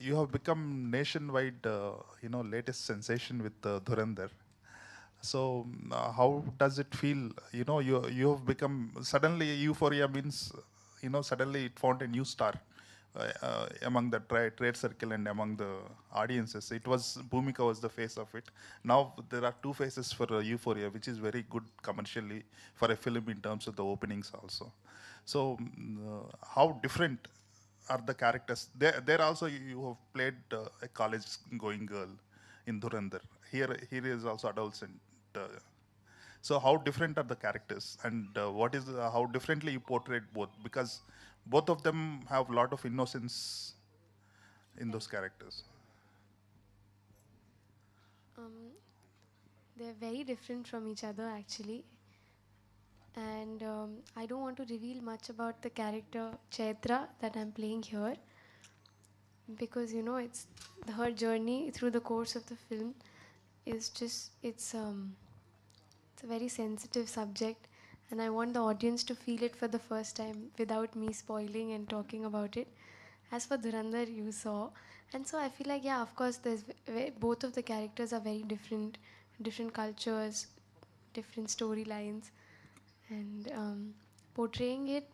you have become nationwide, latest sensation with Dhurandhar. So how does it feel? You have become suddenly Euphoria means, suddenly it found a new star among the trade circle and among the audiences. It was Bhumika was the face of it. Now there are two faces for Euphoria, which is very good commercially for a film in terms of the openings also. So how different are the characters? There also you have played a college-going girl in Dhurandhar. Here is also adolescent. Uh, so how different are the characters, and how differently you portrayed both? Because both of them have a lot of innocence in those characters. Um, they're very different from each other actually, and I don't want to reveal much about the character Chaitra that I'm playing here because it's her journey through the course of the film is just it's a very sensitive subject, and I want the audience to feel it for the first time without me spoiling and talking about it. As for Dhurandhar, you saw, and so I feel like yeah, of course, both of the characters are very different, different cultures, different storylines, and portraying it,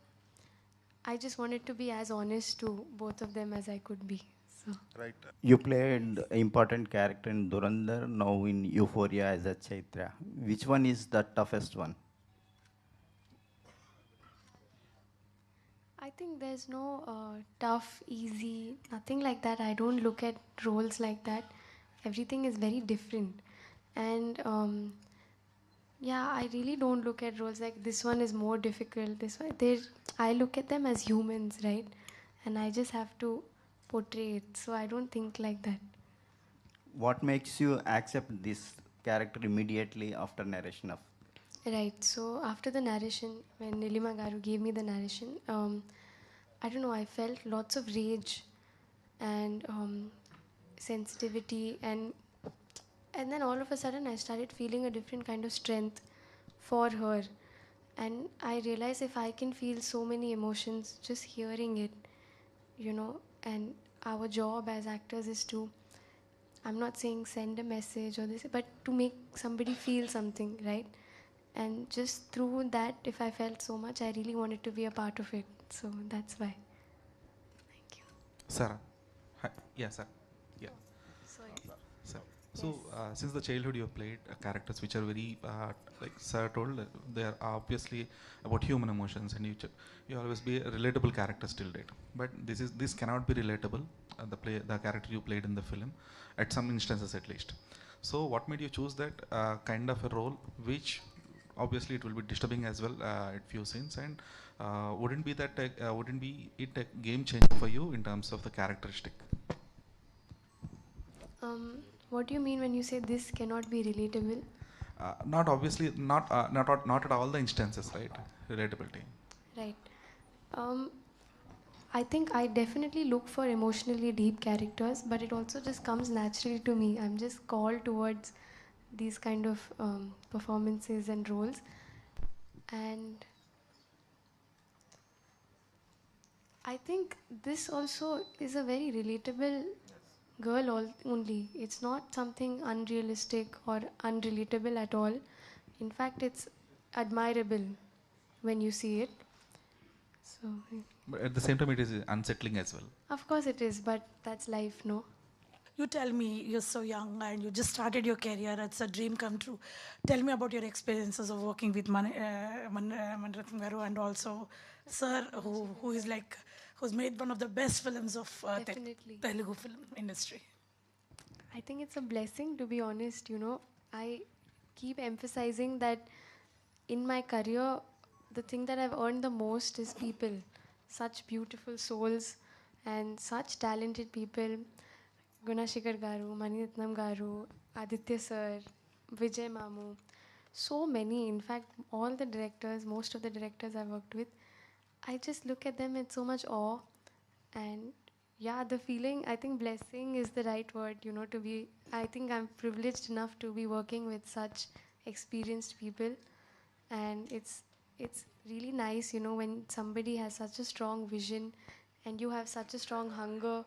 I just wanted to be as honest to both of them as I could be. So. Right. You played important character in Dhurandhar, now in Euphoria as a Chaitra. Which one is the toughest one? I think there's no tough, easy, nothing like that. I don't look at roles like that. Everything is very different. And yeah, I really don't look at roles like this one is more difficult. This one, I look at them as humans, right? And I just have to portray it. So I don't think like that. What makes you accept this character immediately after narration of? Right. So after the narration, when Nilima Garu gave me the narration, I don't know. I felt lots of rage and sensitivity, and then all of a sudden I started feeling a different kind of strength for her, and I realized if I can feel so many emotions just hearing it, and our job as actors is to, I'm not saying send a message or this, but to make somebody feel something, right? And just through that, if I felt so much, I really wanted to be a part of it. So that's why. Thank you. Sarah. Hi. Yeah, sir. Yeah, Sorry. sir. Yes. So, since the childhood you have played characters which are very, like Sarah told, they are obviously about human emotions, and you always be a relatable character till date. But this cannot be relatable. The character you played in the film, at some instances at least. So, what made you choose that kind of a role, which obviously it will be disturbing as well at few scenes, and wouldn't be it a game changer for you in terms of the characteristic? What do you mean when you say this cannot be relatable? Not obviously, not at all the instances, right? Relatability. Right. Um, I think I definitely look for emotionally deep characters, but it also just comes naturally to me. I'm just called towards these kind of performances and roles. And I think this also is a very relatable girl only. It's not something unrealistic or unrelatable at all. In fact, it's admirable when you see it. So, But at the same time, it is unsettling as well. of course it is, but that's life, no? You tell me, you're so young and you just started your career. It's a dream come true. Tell me about your experiences of working with Maniratnam Garu and also Sir, who is like, who's made one of the best films of Definitely. Telugu film industry. I think it's a blessing, to be honest. I keep emphasizing that in my career, the thing that I've earned the most is people. Such beautiful souls and such talented people. Gunashikar Garu, Maniratnam Garu, Aditya Sir, Vijay Mamu. So many, in fact, all the directors, most of the directors I worked with, I just look at them with so much awe. And yeah, the feeling, I think blessing is the right word, to be, I think I'm privileged enough to be working with such experienced people. And it's really nice, when somebody has such a strong vision and you have such a strong hunger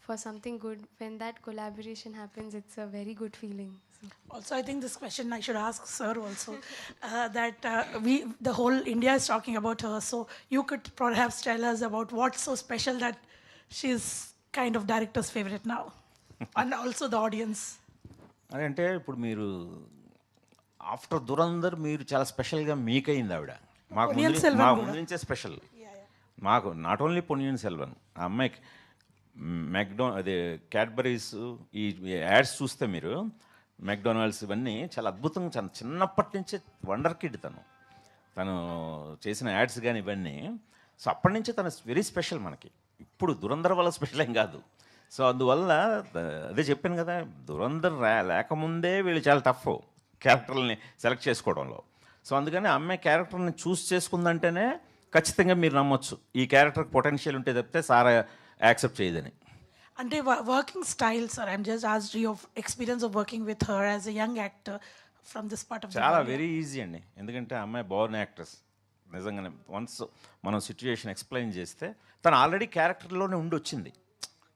for something good. When that collaboration happens, it's a very good feeling. So. Also, I think this question I should ask Sir also, the whole India is talking about her. So you could perhaps tell us about what's so special that she's kind of director's favorite now, and also the audience. అంటే ఇప్పుడు మీరు after Dhurandhar మీరు చాలా స్పెషల్గా మీకైంది ఆవిడ. మాకు ముందు నుంచే స్పెషల్. మాకు నాట్ ఓన్లీ పొన్నియిన్ సెల్వన్, ఆ అమ్మాయికి అదే క్యాడ్బరీస్ ఈ యాడ్స్ చూస్తే మీరు మెక్డొనాల్డ్స్ ఇవన్నీ చాలా అద్భుతంగా, చాలా చిన్నప్పటి నుంచే వండర్ కిడ్ తను చేసిన యాడ్స్ కానీ ఇవన్నీ. సో అప్పటి నుంచే తను వెరీ స్పెషల్ మనకి. ఇప్పుడు దురంధర్ వల్ల స్పెషల్ ఏం కాదు. సో అందువల్ల అదే చెప్పాను కదా, దురంధర్ లేకముందే వీళ్ళు చాలా టఫ్ క్యారెక్టర్ని సెలెక్ట్ చేసుకోవడంలో. సో అందుకని అమ్మాయి క్యారెక్టర్ని చూస్ చేసుకుందంటేనే ఖచ్చితంగా మీరు నమ్మొచ్చు ఈ క్యారెక్టర్కి పొటెన్షియల్ ఉంటే తప్పితే సారా యాక్సెప్ట్ చేయదని. అంటే working style sir, I'm just asked your experience of working with her as a young actor from this part of చాలా వెరీ ఈజీ అండి. ఎందుకంటే అమ్మాయి బోర్న్ యాక్ట్రెస్ నిజంగానే. వన్స్ మనం సిచ్యుయేషన్ ఎక్స్ప్లెయిన్ చేస్తే తను ఆల్రెడీ క్యారెక్టర్లోనే ఉండి వచ్చింది.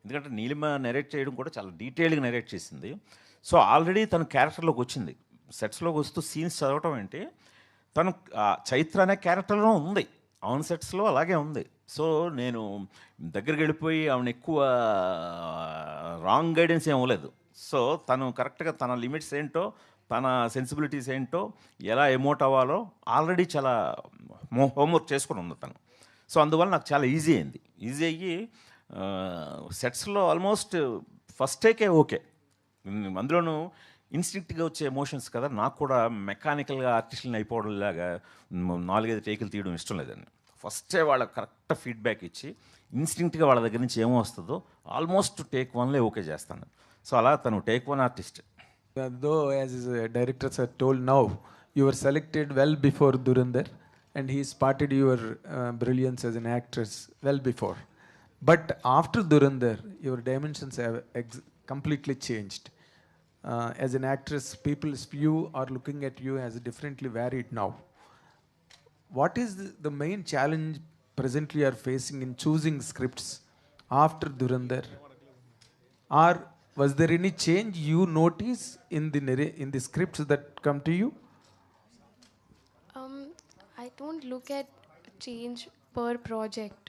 ఎందుకంటే నీలిమ నెరేట్ చేయడం కూడా చాలా డీటెయిల్గా నెరేట్ చేసింది. సో ఆల్రెడీ తను క్యారెక్టర్లోకి వచ్చింది. సెట్స్లోకి వస్తూ సీన్స్ చదవటం ఏంటి, తను చైత్ర అనే క్యారెక్టర్లో ఉంది, ఆన్ సెట్స్లో అలాగే ఉంది. సో నేను దగ్గరికి వెళ్ళిపోయి ఆమెను ఎక్కువ రాంగ్ గైడెన్స్ ఏం అవ్వలేదు. సో తను కరెక్ట్గా తన లిమిట్స్ ఏంటో, తన సెన్సిబిలిటీస్ ఏంటో, ఎలా ఎమోట్ అవ్వాలో ఆల్రెడీ చాలా హోంవర్క్ చేసుకుని ఉంది తను. సో అందువల్ల నాకు చాలా ఈజీ అయింది. ఈజీ అయ్యి సెట్స్లో ఆల్మోస్ట్ ఫస్ట్ టేకే ఓకే. అందులోనూ ఇన్స్టింక్ట్గా వచ్చే ఎమోషన్స్ కదా, నాకు కూడా మెకానికల్గా ఆర్టిస్టులను అయిపోవడంలాగా 4-5 టేకులు తీయడం ఇష్టం లేదండి. ఫస్టే వాళ్ళకి కరెక్ట్ ఫీడ్బ్యాక్ ఇచ్చి ఇన్స్టింక్ట్గా వాళ్ళ దగ్గర నుంచి ఏమో వస్తుందో ఆల్మోస్ట్ టేక్ 1లే ఓకే చేస్తాను. సో అలా తను take 1 artist. Though, as directors are told now, you were selected well before Dhurandhar, and he spotted your brilliance as an actress well before. But after Dhurandhar, your dimensions have completely changed. As an actress, people's view are looking at you as differently varied now. What is the main challenge presently you are facing in choosing scripts after Dhurandhar? Or was there any change you notice in the scripts that come to you? I don't look at change per project.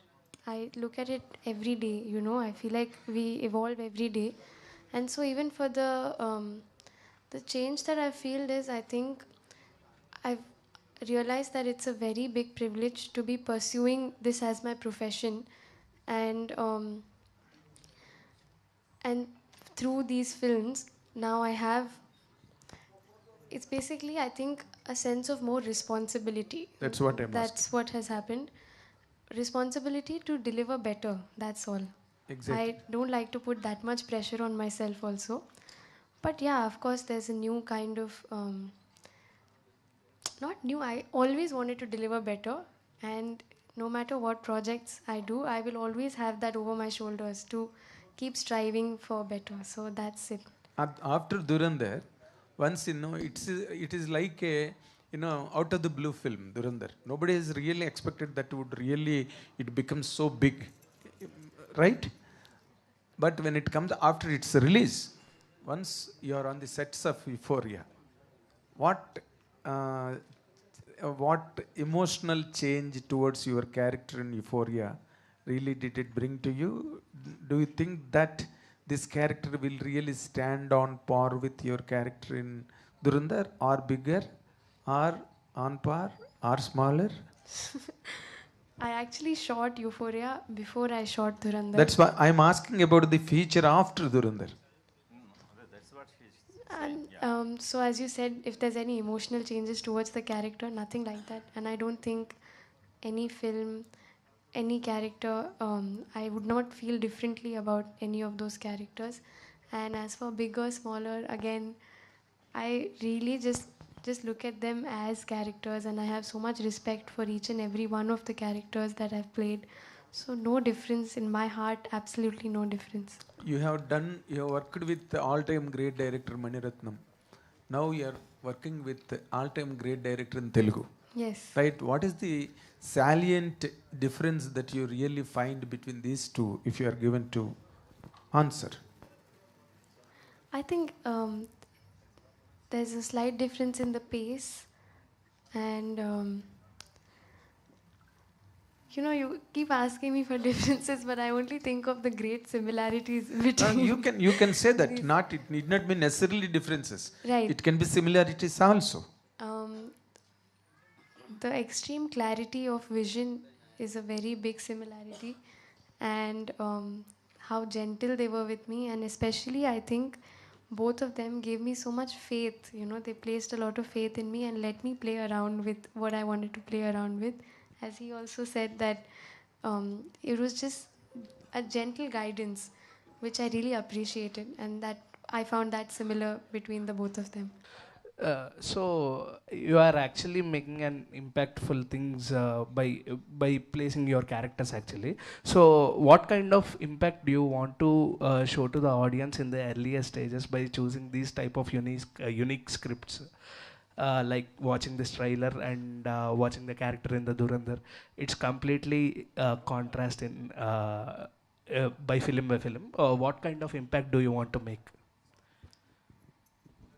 I look at it every day, you know. I feel like we evolve every day. And so even for the change that I feel is, I think I've realized that it's a very big privilege to be pursuing this as my profession. And through these films, now I have, it's basically, I think, a sense of more responsibility. That's what I'm That's what has happened. Responsibility to deliver better, that's all. Exactly. I don't like to put that much pressure on myself also. But yeah, of course, there's a new kind of, not new, I always wanted to deliver better. And no matter what projects I do, I will always have that over my shoulders to keep striving for better. So that's it. After Dhurandhar, once it is like a out of the blue film, Dhurandhar. Nobody has really expected that it becomes so big, right? But when it comes after its release, once you are on the sets of Euphoria, what emotional change towards your character in Euphoria really did it bring to you? Do you think that this character will really stand on par with your character in Dhurandhar, or bigger, or on par, or smaller? I actually shot Euphoria before I shot Dhurandhar. That's why I'm asking about the feature after Dhurandhar. And so as you said, if there's any emotional changes towards the character, nothing like that. And I don't think any film, any character, I would not feel differently about any of those characters. And as for bigger, smaller, again, I really just look at them as characters, and I have so much respect for each and every one of the characters that I've played. So no difference in my heart, absolutely no difference. You have worked with the all-time great director Mani Ratnam. Now you are working with the all-time great director in Telugu. Yes. Right? What is the salient difference that you really find between these two, if you are given to answer? I think there's a slight difference in the pace, and you keep asking me for differences, but I only think of the great similarities between. You can say that. Not it need not be necessarily differences. Right. It can be similarities also. The extreme clarity of vision is a very big similarity, and how gentle they were with me, and especially I think both of them gave me so much faith. They placed a lot of faith in me and let me play around with what I wanted to play around with. As he also said that it was just a gentle guidance, which I really appreciated, and that I found that similar between the both of them. So you are actually making an impactful things by placing your characters actually. So what kind of impact do you want to show to the audience in the earlier stages by choosing these type of unique scripts? Like watching this trailer and watching the character in the Dhurandhar, it's completely contrast in by film by film. What kind of impact do you want to make?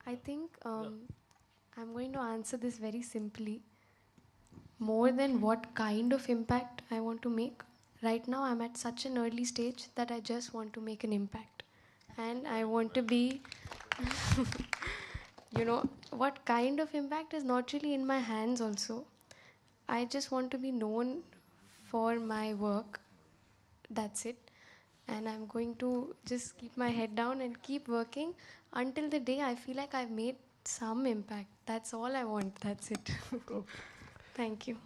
I think I'm going to answer this very simply. More than what kind of impact I want to make, right now I'm at such an early stage that I just want to make an impact. And I want to be, what kind of impact is not really in my hands also. I just want to be known for my work. That's it. And I'm going to just keep my head down and keep working until the day I feel like I've made some impact. That's all I want. That's it. Thank you.